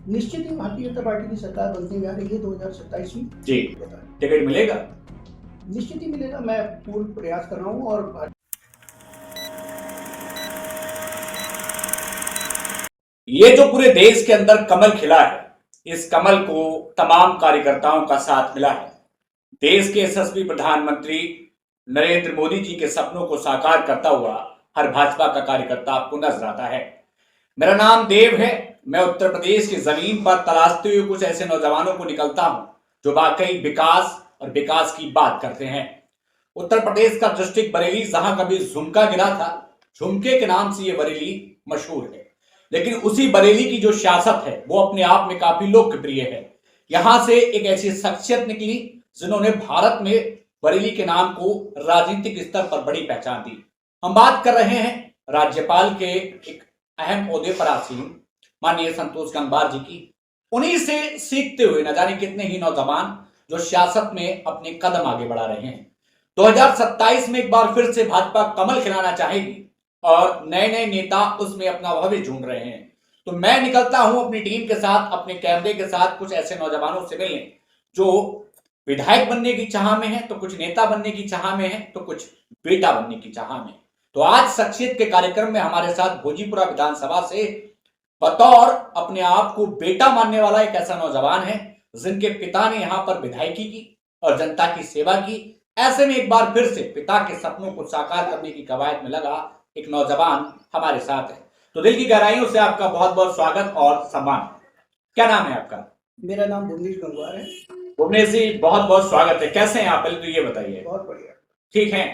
निश्चित ही भारतीय जनता पार्टी की सरकार बनने जा रही है 2027 में। जी, टिकट मिलेगा? निश्चित ही मिलेगा। मैं पूर्ण प्रयास कर रहा हूँ और ये जो पूरे देश के अंदर कमल खिला है, इस कमल को तमाम कार्यकर्ताओं का साथ मिला है। देश के यशस्वी प्रधानमंत्री नरेंद्र मोदी जी के सपनों को साकार करता हुआ हर भाजपा का कार्यकर्ता आपको नजर आता है। मेरा नाम देव है। मैं उत्तर प्रदेश की जमीन पर तलाशते हुए कुछ ऐसे नौजवानों को निकलता हूं जो वाकई विकास और विकास की बात करते हैं। उत्तर प्रदेश का डिस्ट्रिक्ट बरेली, जहां कभी झुमका गिरा था, झुमके के नाम से यह बरेली मशहूर है। लेकिन उसी बरेली की जो सियासत है वो अपने आप में काफी लोकप्रिय है। यहां से एक ऐसी शख्सियत निकली जिन्होंने भारत में बरेली के नाम को राजनीतिक स्तर पर बड़ी पहचान दी। हम बात कर रहे हैं राज्यपाल के एक अहम ओहदे पर आसीन माननीय संतोष गंगवार जी की। उन्हीं से सीखते हुए न जाने कितने ही नौजवान जो सियासत में अपने कदम आगे बढ़ा रहे हैं। 2027 में एक बार फिर से भाजपा कमल खिलाना चाहेगी और नए नए नेता उसमें अपना भविष्य ढूंढ रहे हैं। तो मैं निकलता हूं अपनी टीम के साथ, अपने कैमरे के साथ कुछ ऐसे नौजवानों से मिलने जो विधायक बनने की चाह में है, तो कुछ नेता बनने की चाह में है, तो कुछ बेटा बनने की चाह में। तो आज शख्सियत के कार्यक्रम में हमारे साथ भोजीपुरा विधानसभा से बतौर अपने आप को बेटा मानने वाला एक ऐसा नौजवान है जिनके पिता ने यहां पर विधायकी की और जनता की सेवा की। ऐसे में एक बार फिर से पिता के सपनों को साकार करने की कवायद में लगा एक नौजवान हमारे साथ है। तो दिल की गहराइयों से आपका बहुत बहुत स्वागत और सम्मान। क्या नाम है आपका? मेरा नाम भुवनेश गंगवार है। भुवनेश जी, बहुत बहुत स्वागत है। कैसे हैं आप? पहले तो ये बताइए। बहुत बढ़िया। ठीक है।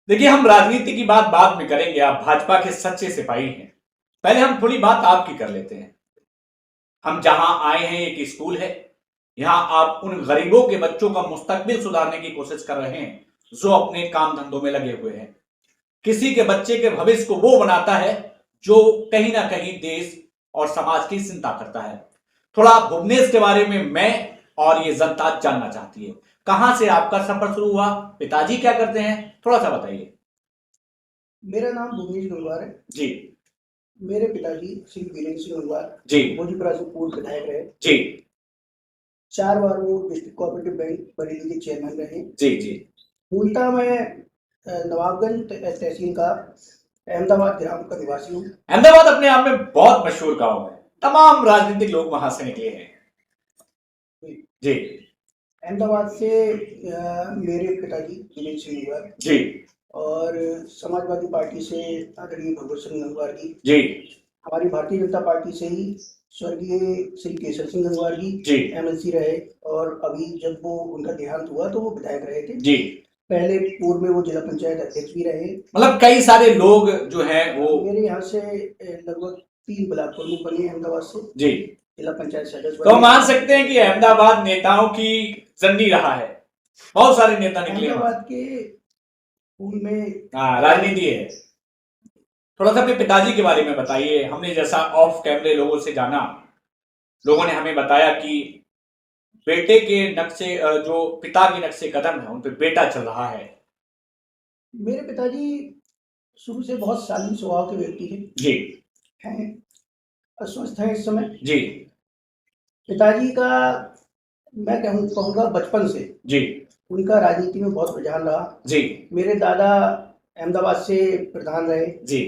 देखिए, हम राजनीति की बात बाद में करेंगे। आप भाजपा के सच्चे सिपाही हैं। पहले हम थोड़ी बात आपकी कर लेते हैं। हम जहां आए हैं एक स्कूल है। यहां आप उन गरीबों के बच्चों का मुस्तकबिल सुधारने की कोशिश कर रहे हैं जो अपने काम धंधों में लगे हुए हैं। किसी के बच्चे के भविष्य को वो बनाता है जो कहीं ना कहीं देश और समाज की चिंता करता है। थोड़ा भुवनेश के बारे में मैं और ये जनता जानना चाहती है। कहां से आपका सफर शुरू हुआ? पिताजी क्या करते हैं? थोड़ा सा बताइए। मेरा नाम भुवनेश गंगवार है जी। मेरे पिताजी श्री वीरेंद्र सिंह गंगवार जी। भोजीपुरा से पूर्व विधायक रहे। जी। 4 बार वो डिस्ट्रिक्ट कोऑपरेटिव बैंक बरेली के चेयरमैन रहे। जी। जी। मूलतः मैं नवाबगंज तहसील का अहमदाबाद ग्राम का निवासी हूँ। अहमदाबाद अपने आप में बहुत मशहूर गांव है। तमाम राजनीतिक लोग वहां से निकले हैं। जी। अहमदाबाद से मेरे पिताजी वीरेंद्र सिंह गंगवार जी। और समाजवादी पार्टी से आदरणीय भगवत सिंह गंगवार जी। जी। हमारी भारतीय जनता पार्टी से ही स्वर्गीय श्री केसर सिंह गंगवार जी एमएलसी रहे और अभी जब वो उनका देहांत हुआ तो वो विधायक रहे थे। जी। पहले पूर्व में वो जिला पंचायत अध्यक्ष भी रहे। मतलब कई सारे लोग जो हैं वो मेरे यहाँ से लगभग 3 ब्लॉक प्रमुख बने अहमदाबाद से। जी। जिला पंचायत सदस्य तो मान सकते हैं कि अहमदाबाद नेताओं की जंडी रहा है। बहुत सारे नेता निकले अहमदाबाद के स्कूल में राजनीति है। थोड़ा सा अपने पिताजी के बारे में बताइए। हमने जैसा ऑफ कैमरे लोगों से जाना, लोगों ने हमें बताया कि बेटे के नक्शे, जो पिता के नक्शे कदम है उन पर बेटा चल रहा है। मेरे पिताजी शुरू से बहुत शालीन स्वभाव के व्यक्ति थे। जी। हैं, अस्वस्थ हैं इस समय। जी। पिताजी का मैं कहूँगा बचपन से जी उनका राजनीति में बहुत रुझान रहा। जी। मेरे दादा अहमदाबाद से प्रधान रहे। जी।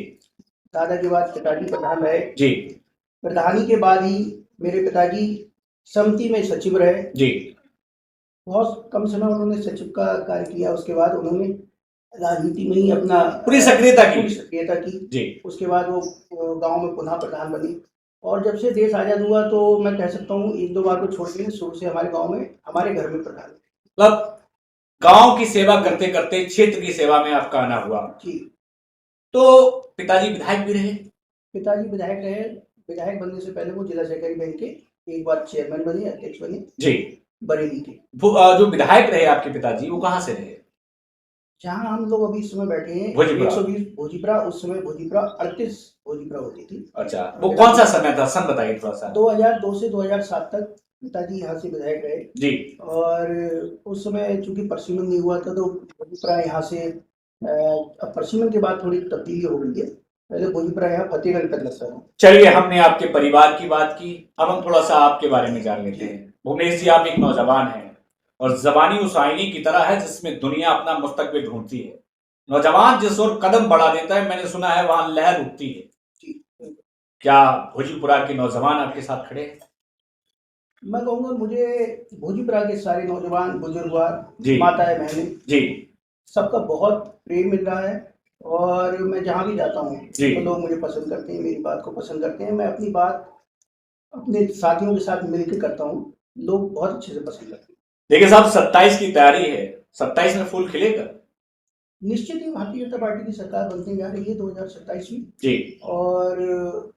दादा के बाद पिताजी प्रधान रहे। जी। प्रधानी के बाद ही मेरे पिताजी समिति में सचिव रहे। जी। बहुत कम समय उन्होंने सचिव का कार्य किया। उसके बाद उन्होंने राजनीति में ही अपना पूरी सक्रियता की। जी। उसके बाद वो गांव में पुनः प्रधान बनी और जब से देश आजाद हुआ तो मैं कह सकता हूँ 1-2 बार को छोड़ के शुरू से हमारे गांव में हमारे घर में प्रधान। मतलब गांव की सेवा करते करते क्षेत्र की सेवा में आपका आना हुआ। जी। तो पिताजी विधायक भी रहे? पिताजी विधायक रहे। विधायक बनने से पहले वो जिला सहकारी बैंक के एक बार चेयरमैन बने, अध्यक्ष बने जी बरेली के। जो विधायक रहे आपके पिताजी, वो कहाँ से रहे? जहाँ हम लोग अभी इस समय बैठे हैं 120 भोजीपुरा। उस समय भोजीपुरा 38 भोजीपुरा होती थी। अच्छा, वो कौन सा समय था? सन बताइए थोड़ा सा। 2002 से 2007 तक पिताजी यहाँ से विधायक रहे जी। और उस समय चूंकि परसिमन नहीं हुआ था तो भोजीपुरा यहाँ से अब परसिमन के बाद थोड़ी तब्दीली हो गई है। पहले भोजपुरा यहाँ फतेहगंज तक लगता है। चलिए, हमने आपके परिवार की बात की, अब हम थोड़ा सा आपके बारे में जान लेते हैं। भुवनेश जी, आप एक नौजवान हैं और जबानी उस आईने की तरह है जिसमें दुनिया अपना मुस्तकबिल ढूंढती है। नौजवान जिस ओर कदम बढ़ा देता है, मैंने सुना है वहां लहर उठती है। क्या भोजपुरा के नौजवान आपके साथ खड़े हैं? मैं कहूँगा मुझे भोजपुरा के सारे नौजवान, बुजुर्गवार, जी माताएं, बहनें, जी सबका बहुत प्रेम मिल रहा है। और मैं जहाँ भी जाता हूँ जी। तो लोग मुझे पसंद करते हैं, मेरी बात को पसंद करते हैं। मैं अपनी बात अपने साथियों के साथ मिलकर करता हूँ, लोग बहुत अच्छे से पसंद करते हैं। देखिए साहब, 27 की तैयारी है, 27 में फूल खिलेगा? निश्चित ही भारतीय जनता पार्टी की सरकार बनने जा रही है 2027 में जी। और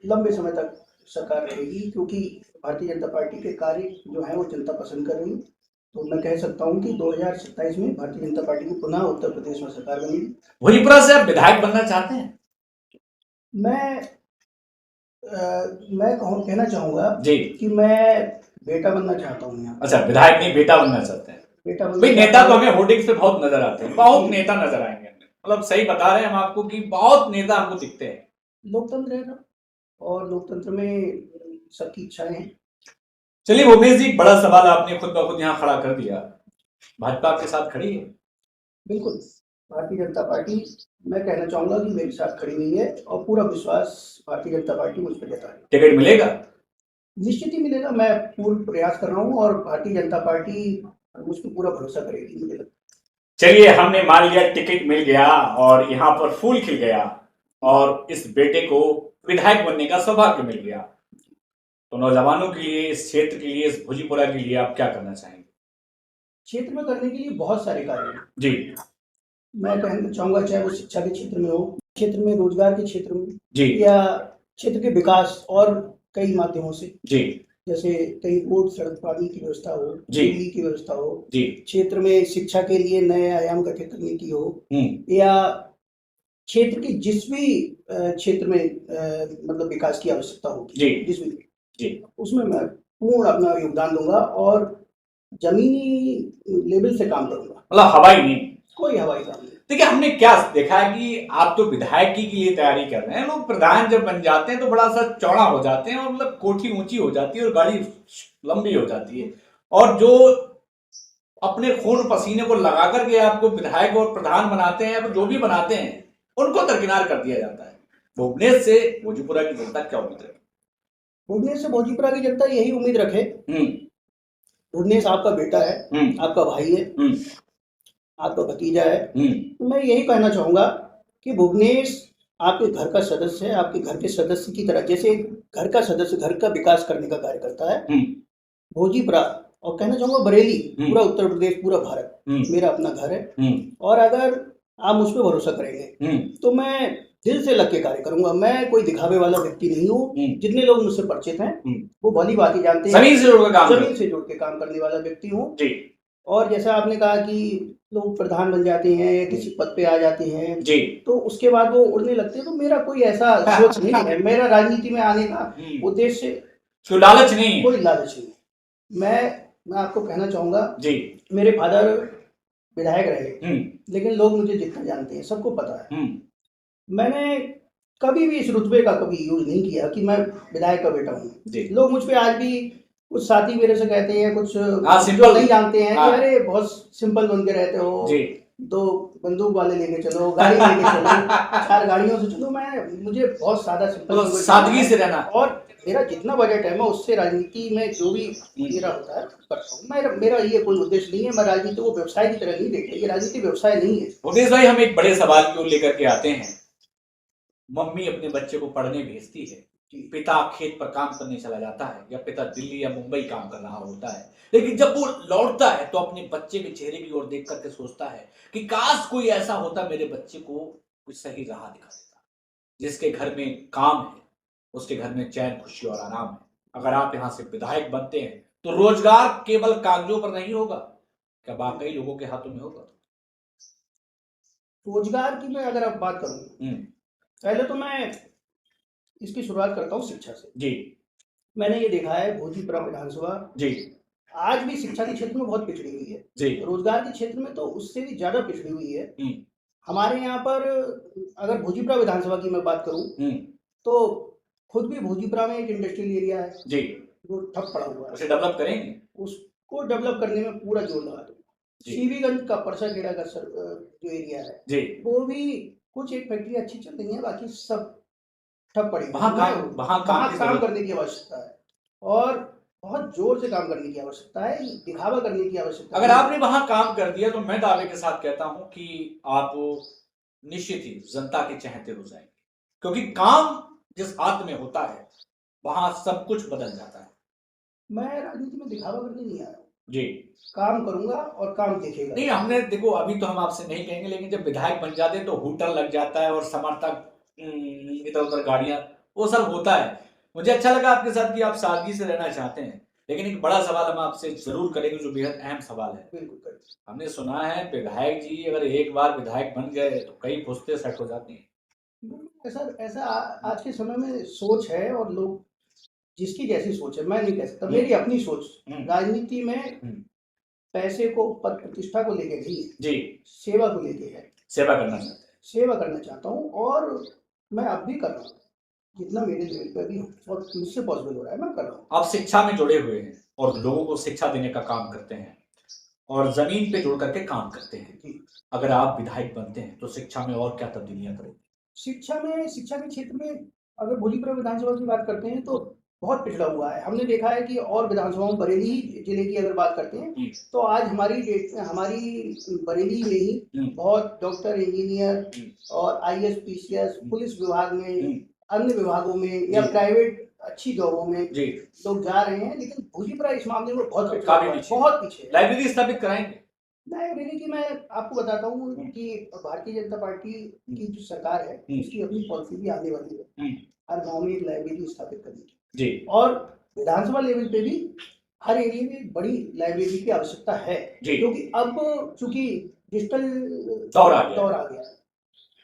लंबे समय तक सरकार रहेगी, क्योंकि भारतीय जनता पार्टी के कार्य जो है वो जनता पसंद कर रही है। तो मैं कह सकता हूँ कि 2027 में भारतीय जनता पार्टी की पुनः उत्तर प्रदेश में सरकार बनेगी। भोजपुरा से आप विधायक बनना चाहते हैं? मैं कहना चाहूँगा जी कि मैं बेटा बनना चाहता हूँ यहाँ। अच्छा, विधायक नहीं, बेटा बनना चाहते हैं। बेटा बनना भाई, नेता चाहता तो हूँ। हमें होर्डिंग्स पे बहुत नजर आते हैं, बहुत नेता नजर आएंगे हमें। मतलब सही बता रहे हैं हम आपको कि बहुत नेता हमको दिखते हैं। लोकतंत्र है ना, और लोकतंत्र में सबकी इच्छाएं हैं। चलिए भुवनेश जी, बड़ा सवाल आपने खुद ब खुद यहाँ खड़ा कर दिया। भाजपा आपके साथ खड़ी है? बिल्कुल, भारतीय जनता पार्टी, मैं कहना चाहूँगा कि मेरे साथ खड़ी हुई है और पूरा विश्वास भारतीय जनता पार्टी मुझ पर जता रही है। टिकट मिलेगा? निश्चित ही मिलेगा, मैं पूर्ण प्रयास कर रहा हूँ और भारतीय जनता पार्टी मुझ पर पूरा भरोसा करेगी, मुझे लगता है। चलिए, हमने मान लिया टिकट मिल गया और यहाँ पर फूल खिल गया और इस बेटे को विधायक बनने का सौभाग्य मिल गया, तो नौजवानों के लिए, इस क्षेत्र के लिए, इस भोजपुरा के लिए आप क्या करना चाहेंगे? क्षेत्र में करने के लिए बहुत सारे कार्य हैं। जी। मैं कहना चाहूँगा, चाहे वो शिक्षा के क्षेत्र में हो, क्षेत्र में, रोजगार के क्षेत्र में, जी या क्षेत्र के विकास और कई माध्यमों से, जी जैसे कई रोड, सड़क, पानी की व्यवस्था हो, जी। बिजली की व्यवस्था हो, जी। क्षेत्र में शिक्षा के लिए नए आयाम गठित करने की हो, या क्षेत्र की जिस भी क्षेत्र में मतलब विकास की आवश्यकता होगी, जी जिस भी जी, उसमें मैं पूर्ण अपना योगदान दूंगा और जमीनी लेवल से काम करूंगा। मतलब हवाई नहीं, कोई हवाई काम नहीं। देखिए, हमने क्या देखा है कि आप तो विधायकी के लिए तैयारी कर रहे हैं, लोग प्रधान जब बन जाते हैं तो बड़ा सा चौड़ा हो जाते हैं और मतलब कोठी ऊंची हो जाती है और गाड़ी लंबी हो जाती है, और जो अपने खून पसीने को लगा करके आपको विधायक और प्रधान बनाते हैं, जो भी बनाते हैं, उनको दरकिनार कर दिया जाता है। भुवनेश से भोजपुरा की जनता क्या उम्मीद रखे? भुवनेश से भोजपुरा की जनता यही उम्मीद रखे, भुवनेश आपका बेटा है, आपका भाई है, आपका भतीजा है। तो मैं यही कहना चाहूंगा कि भुवनेश आपके घर का सदस्य है, आपके घर के सदस्य की तरह, जैसे घर का सदस्य घर का विकास करने का कार्य करता है, भोजपुरा और कहना चाहूंगा बरेली, पूरा उत्तर प्रदेश, पूरा भारत मेरा अपना घर है। और अगर आप मुझ पर भरोसा करेंगे तो मैं दिल से लग के कार्य करूंगा। मैं कोई दिखावे वाला व्यक्ति नहीं हूँ। जितने लोग मुझसे परिचित हैं वो भली बात जानते हैं, जमीन से जुड़ के काम करने वाला व्यक्ति हूँ। और जैसा आपने कहा कि लोग प्रधान बन जाते हैं या किसी पद पे आ जाते हैं जी, तो उसके बाद वो उड़ने लगते हैं, तो मेरा कोई ऐसा सोच नहीं है। मेरा राजनीति में आने का उद्देश्य कोई लालच नहीं, कोई लालच नहीं। मैं आपको कहना चाहूंगा जी, मेरे फादर विधायक रहे, लेकिन लोग मुझे जितना जानते हैं, सबको पता है, मैंने कभी भी इस रुतबे का कभी यूज नहीं किया कि मैं विधायक का बेटा हूँ। लोग मुझ पे आज भी, कुछ साथी मेरे से कहते हैं, कुछ जो नहीं जानते हैं कि अरे बहुत सिंपल बन के रहते हो, दो बंदूक वाले लेके चलो, गाड़ी लेके चलो, 4 गाड़ियों से चलो। मुझे बहुत सादा सिंपल सादगी से रहना, और मेरा जितना बजट है मैं उससे राजनीति में जो भी मेरा होता है करता हूँ। मेरा ये कोई उद्देश्य नहीं है। मैं राजनीति को व्यवसाय की तरह नहीं देखता, ये राजनीति व्यवसाय नहीं है। भुवनेश भाई, हम एक बड़े सवाल की ओर लेकर के आते हैं। मम्मी अपने बच्चे को पढ़ने भेजती है, पिता खेत पर काम करने चला जाता है, या पिता दिल्ली या मुंबई काम कर रहा होता है, लेकिन जब वो लौटता है तो अपने बच्चे के चेहरे की ओर देख करके सोचता है कि काश कोई ऐसा होता मेरे बच्चे को कुछ सही राह दिखा देता। जिसके घर में काम है उसके घर में चैन, खुशी और आराम है। अगर आप यहाँ से विधायक बनते हैं तो रोजगार केवल कागजों पर नहीं होगा, क्या वाकई लोगों के हाथों में होगा? रोजगार की मैं अगर आप बात करूं, पहले तो मैं इसकी शुरुआत करता हूं शिक्षा से। जी, मैंने ये देखा है भोजपुरा विधानसभा जी आज भी शिक्षा के क्षेत्र में बहुत पिछड़ी हुई है जी। रोजगार के क्षेत्र में तो उससे भी ज्यादा पिछड़ी हुई है। हमारे यहाँ पर अगर भोजीपुरा विधानसभा की मैं बात करूं तो खुद भी भोजीपुरा में एक इंडस्ट्रियल एरिया है जी, वो ठप पड़ा हुआ है। उसे डेवलप करेंगे, उसको डेवलप करने में पूरा जोर लगा दूंगा। सीवीगंज का परसाखेड़ा का जो एरिया है जी, वो भी कुछ एक फैक्ट्री अच्छी चल रही है, बाकी सब ठप पड़ी। वहाँ काम करने की आवश्यकता है और बहुत जोर से काम करने की आवश्यकता है, दिखावा करने की आवश्यकता है। अगर आपने वहां काम कर दिया तो मैं दावे के साथ कहता हूं कि आप निश्चित ही जनता के चहेते हो जाएंगे, क्योंकि काम जिस हाथ में होता है वहां सब कुछ बदल जाता है। मैं राजनीति में दिखावा करने नहीं आया जी, काम करूंगा और काम देखेगा। नहीं, हमने देखो अभी तो हम आपसे नहीं कहेंगे, लेकिन जब विधायक बन जाते हैं तो हूटर लग जाता है और समर्थक इधर उधर गाड़ियां, वो सब होता है। मुझे अच्छा लगा आपके साथ कि आप सादगी से रहना चाहते हैं, लेकिन एक बड़ा सवाल हम आपसे जरूर करेंगे जो बेहद अहम सवाल है। बिल्कुल, हमने सुना है विधायक जी अगर एक बार विधायक बन गए तो कई पुश्ते सेट हो जाती हैं। ऐसा आज के समय में सोच है और लोग जिसकी जैसी सोच है, मैं नहीं कह सकता, मेरी अपनी सोच राजनीति में पैसे को, पद प्रतिष्ठा को लेकर नहीं जी, सेवा को लेकर है। सेवा करना चाहता हूँ और मैं अब भी कर रहा हूँ जितना मेरे लेवल पे भी और मुझसे पॉसिबल हो रहा है मैं कर रहा हूँ। आप शिक्षा में जुड़े हुए हैं और लोगों को शिक्षा देने का काम करते हैं और जमीन पे जुड़ करके काम करते हैं। अगर आप विधायक बनते हैं तो शिक्षा में और क्या तब्दीलियां करेंगे? शिक्षा के क्षेत्र में अगर भोजीपुरा विधानसभा की बात करते हैं तो बहुत पिछड़ा हुआ है। हमने देखा है कि और विधानसभाओं, बरेली जिले की अगर बात करते हैं तो आज हमारी बरेली में ही बहुत डॉक्टर, इंजीनियर और IAS, PCS, पुलिस विभाग में, अन्य विभागों में या प्राइवेट अच्छी जॉबों में लोग जा रहे हैं, लेकिन भोजीपुरा इस मामले में बहुत पीछे। लाइब्रेरी स्थापित कराएंगे। लाइब्रेरी की मैं आपको बताता हूँ कि भारतीय जनता पार्टी की जो सरकार है उसकी अपनी पॉलिसी भी आने वाली है हर गांव में एक लाइब्रेरी स्थापित करने की जी, और विधानसभा लेवल पे भी हर एरिया में बड़ी लाइब्रेरी की आवश्यकता है, क्योंकि अब चूंकि डिजिटल दौर आ गया है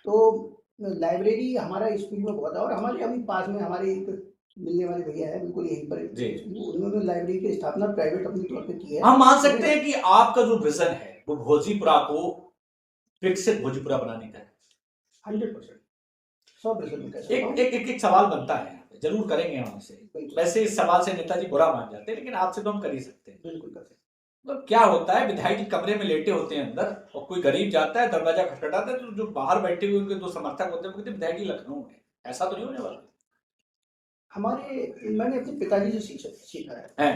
तो लाइब्रेरी हमारा इस फील्ड में बहुत है। और हमारे अभी पास में हमारे एक मिलने वाले भैया है बिल्कुल यहीं पर, उन्होंने लाइब्रेरी की स्थापना प्राइवेट अपने तौर पे की है। हम मान सकते हैं कि आपका जो विजन है वो भोजीपुरा को विकसित भोजीपुरा बनाने का है। 100%, 100%। एक सवाल बनता है, जरूर करेंगे हम आपसे। वैसे इस सवाल से नेताजी बुरा मान जाते हैं, लेकिन आपसे तो हम कर ही सकते हैं। बिल्कुल कर सकते हैं। तो क्या होता है, विधायक जी कमरे में लेटे होते हैं अंदर और कोई गरीब जाता है, दरवाजा खटखटाता है, तो जो बाहर बैठे हुए उनके दो समर्थक होते हैं वो कहते हैं विधायक जी लखनऊ में। ऐसा तो नहीं होने वाला? मैंने अपने पिताजी से सीखा है।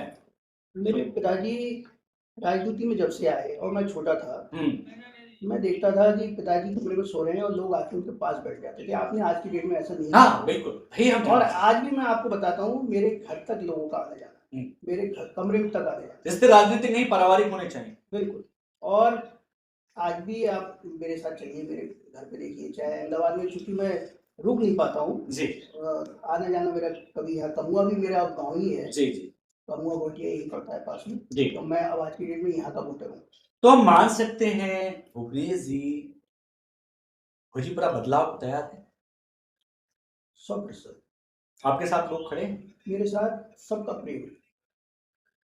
मेरे पिताजी राजनीति में जब से आए और मैं छोटा था, मैं देखता था कि पिताजी कमरे में सो रहे हैं और लोग आके उनके पास बैठ जाते थे। आपने आज की डेट में ऐसा नहीं हाँ, बिल्कुल। और आज भी मैं आपको बताता हूँ, मेरे घर तक लोगों का आना जाना, मेरे घर कमरे तक आने जाना। इससे राजनीति नहीं, पारिवारिक होने चाहिए। बिल्कुल। और आज भी आप मेरे साथ चलिए, मेरे घर पे देखिए, चाहे अहमदाबाद में, चूंकि मैं रुक नहीं पाता हूँ जी, आना जाना मेरा कभी यहाँ कमुआ भी मेरा गाँव ही है जी, कमुआ गोटिया यही पड़ता है पास में जी, तो मैं अब आज की डेट में यहाँ का वोटर हूँ। तो हम मान सकते हैं भूपेश जी भोजीपुरा बदलाव को तैयार है? 100%। आपके साथ लोग खड़े हैं? मेरे साथ सबका प्रेम,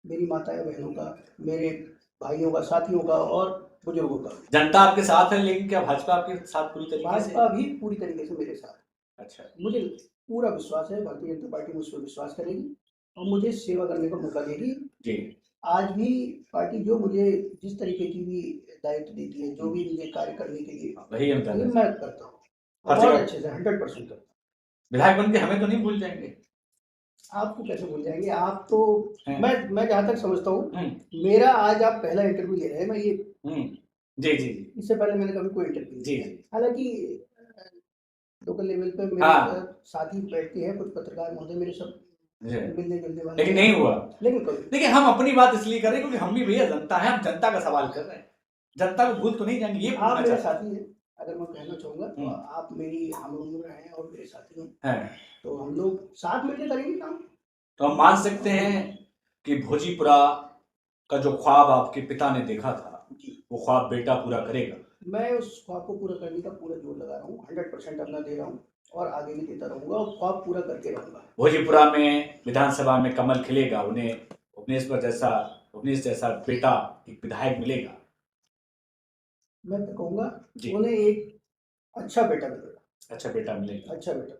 मेरी माताएं बहनों का, मेरे भाइयों का, साथियों का और बुजुर्गों का। जनता आपके साथ है, लेकिन क्या भाजपा आपके साथ पूरी तरीके से? भाजपा भी पूरी तरीके से मेरे साथ। अच्छा, मुझे पूरा विश्वास है, भारतीय जनता पार्टी मुझ पर विश्वास करेगी और मुझे सेवा करने का मौका देगी जी। आज भी पार्टी जो मुझे जिस तरीके की भी दायित्व देती है, जो भी मुझे कार्य करने के लिए, वही मैं करता हूँ बहुत अच्छे से, 100% करता हूँ। विधायक बन के हमें तो नहीं भूल जाएंगे? आपको कैसे भूल जाएंगे? आप तो मैं जहाँ तक समझता हूँ, मेरा आज आप पहला इंटरव्यू ले रहे हैं, मैं ये जी, इससे पहले मैंने कभी कोई इंटरव्यू नहीं किया। हालांकि लोकल लेवल पे मेरे साथी बैठते हैं, कुछ पत्रकार महोदय मेरे सब मिलने जुलने वाले, लेकिन नहीं हुआ। लेकिन हम अपनी बात इसलिए कर रहे हैं क्योंकि हम भी भैया जनता है, हम जनता का सवाल कर रहे हैं, जनता को भूल तो नहीं जाएंगे। ये आप मेरे साथी हैं, अगर मैं कहना चाहूँगा तो आप मेरी हम उम्र हैं और मेरे साथी हैं, तो हम लोग साथ मिलकर करेंगे काम। तो हम मान सकते हैं कि भोजीपुरा का जो ख्वाब आपके पिता ने देखा था वो ख्वाब बेटा पूरा करेगा। मैं उस ख्वाब को पूरा करने का पूरा जोर लगा रहा हूँ, 100% अपना दे रहा हूँ और आगे भी देता रहूंगा और ख्वाब पूरा करके रहूंगा। भोजीपुरा में विधानसभा में कमल खिलेगा, उन्हें उन्नीस जैसा बेटा एक विधायक मिलेगा। मैं तो कहूँगा उन्हें एक अच्छा बेटा मिलेगा। अच्छा बेटा मिलेगा। अच्छा बेटा।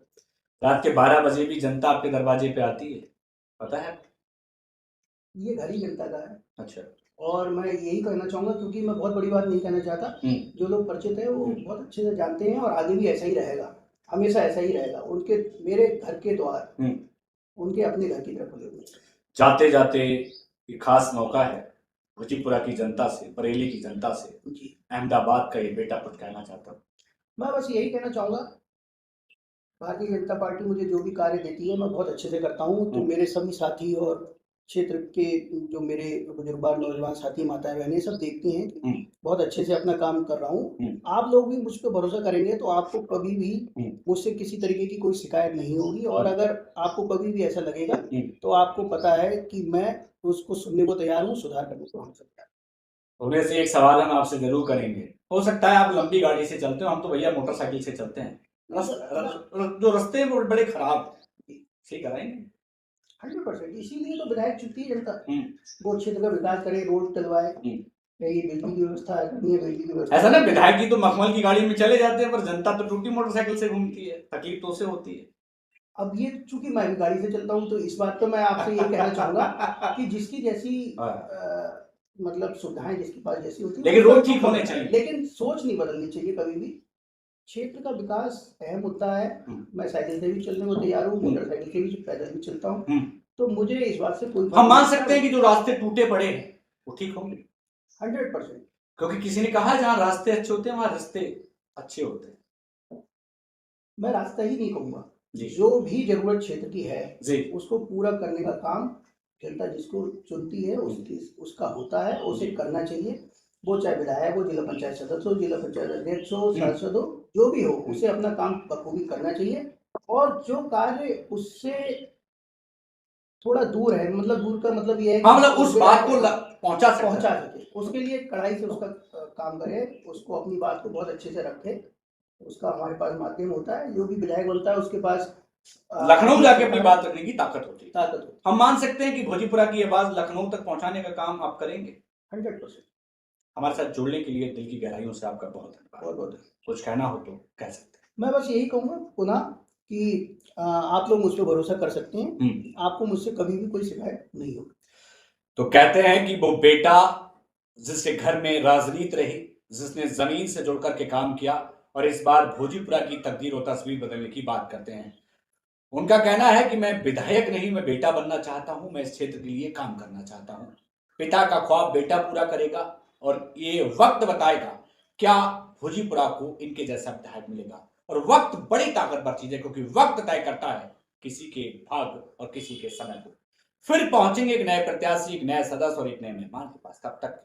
रात के 12 बजे भी जनता आपके दरवाजे पे आती है, पता है? ये घर ही जनता का है। अच्छा। और मैं यही कहना चाहूँगा, क्योंकि मैं बहुत बड़ी बात नहीं कहना चाहता, जो लोग परिचित हैं वो बहुत अच्छे से जानते हैं, और आगे भी ऐसा ही रहेगा, हमेशा ऐसा ही रहेगा। उनके, मेरे घर के द्वार उनके अपने घर की तरफ खुले हुए हैं। जाते जाते ये खास मौका है भोजीपुरा की जनता से, बरेली की जनता से, जी, अहमदाबाद का ये बेटा कुछ कहना चाहता हूँ। मैं बस यही कहना चाहूँगा, भारतीय जनता पार्टी मुझे जो भी कार्य देती है मैं बहुत अच्छे से करता हूँ। तो मेरे सभी साथी और क्षेत्र के जो मेरे बुजुर्गवार नौजवान साथी, माताएं बहनें, सब देखती हैं कि बहुत अच्छे से अपना काम कर रहा हूँ। आप लोग भी मुझ पर भरोसा करेंगे तो आपको कभी भी मुझसे किसी तरीके की कोई शिकायत नहीं होगी। और अगर आपको कभी भी ऐसा लगेगा तो आपको पता है कि मैं उसको सुनने को तैयार हूँ, सुधार करने को हम सब तैयार हैं। उन्हें से एक सवाल हम आपसे जरूर करेंगे। हो सकता है आप लंबी गाड़ी से चलते हो, हम तो भैया मोटरसाइकिल से चलते हैं। जो रास्ते हैं वो बड़े खराब, सही कराएंगे 100%। इसीलिए तो विधायक चुनती है जनता, वो क्षेत्र का विकास करे, रोड डलवाए, ये बिजली की व्यवस्था करनी है, बिजली की व्यवस्था। ऐसा ना, विधायक जी तो मखमल की गाड़ी में चले जाते हैं, पर जनता तो टूटी मोटरसाइकिल से घूमती है, तकलीफ तो उसे होती है। अब ये चूंकि मैं भी गाड़ी से चलता हूँ तो इस बात पे मैं आपसे ये कहना चाहूंगा कि जिसकी जैसी मतलब सुविधाएं जिसके पास जैसी होती है, लेकिन रोड ठीक होने चाहिए, लेकिन सोच नहीं बदलनी चाहिए कभी भी। क्षेत्र का विकास अहम मुद्दा है। मैं साइकिल से भी चलने को तैयार हूँ, मोटरसाइकिल से भी, पैदल भी चलता हूँ। तो मुझे इस बात से कोई, हम मान सकते हैं कि जो रास्ते टूटे पड़े हैं वो ठीक होंगे 100%। क्योंकि किसी ने कहा जहां रास्ते अच्छे होते हैं वहां रास्ते अच्छे होते हैं। मैं रास्ता ही नहीं कहूंगा, जो भी जरूरत क्षेत्र की है उसको पूरा करने का काम जनता जिसको चुनती है उसका होता है, उसे करना चाहिए। वो चाहे विधायक हो, जिला पंचायत सदस्य हो, जिला पंचायत अध्यक्ष हो, सांसद हो, जो भी हो, उसे अपना काम बखूबी करना चाहिए। और जो कार्य उससे थोड़ा दूर है, मतलब दूर का मतलब ये है कि मतलब उस बात को पहुंचा सके, उसके लिए कड़ाई से उसका काम करे, उसको अपनी बात को बहुत अच्छे से रखे। उसका हमारे पास माध्यम होता है, जो भी विधायक बनता है उसके पास लखनऊ जाके अपनी बात रखने की ताकत होती है। हम मान सकते हैं कि भोजीपुरा की आवाज लखनऊ तक पहुंचाने का काम आप करेंगे 100%। हमारे साथ जुड़ने के लिए दिल की गहराइयों से आपका बहुत धन्यवाद। कुछ कहना हो तो कह सकते हैं। मैं बस यही कहूँगा पुनः कि आप लोग मुझ पर भरोसा कर सकते हैं, आपको मुझसे कभी भी कोई शिकायत नहीं होगी। तो कहते हैं कि वो बेटा जिसके घर में राजनीति रही, जिसने जमीन से जुड़ करके काम किया और इस बार भोजीपुरा की तकदीर और तस्वीर बदलने की बात करते हैं। उनका कहना है कि मैं विधायक नहीं, मैं बेटा बनना चाहता हूं, मैं इस क्षेत्र के लिए काम करना चाहता हूं। पिता का ख्वाब बेटा पूरा करेगा और ये वक्त बताएगा क्या भोजीपुरा को इनके जैसा विधायक मिलेगा। और वक्त बड़ी ताकतवर चीज है क्योंकि वक्त तय करता है किसी के भाग्य और किसी के समय को। फिर पहुंचेंगे एक नए प्रत्याशी, एक नए सदस्य और एक नए मेहमान के पास। तब तक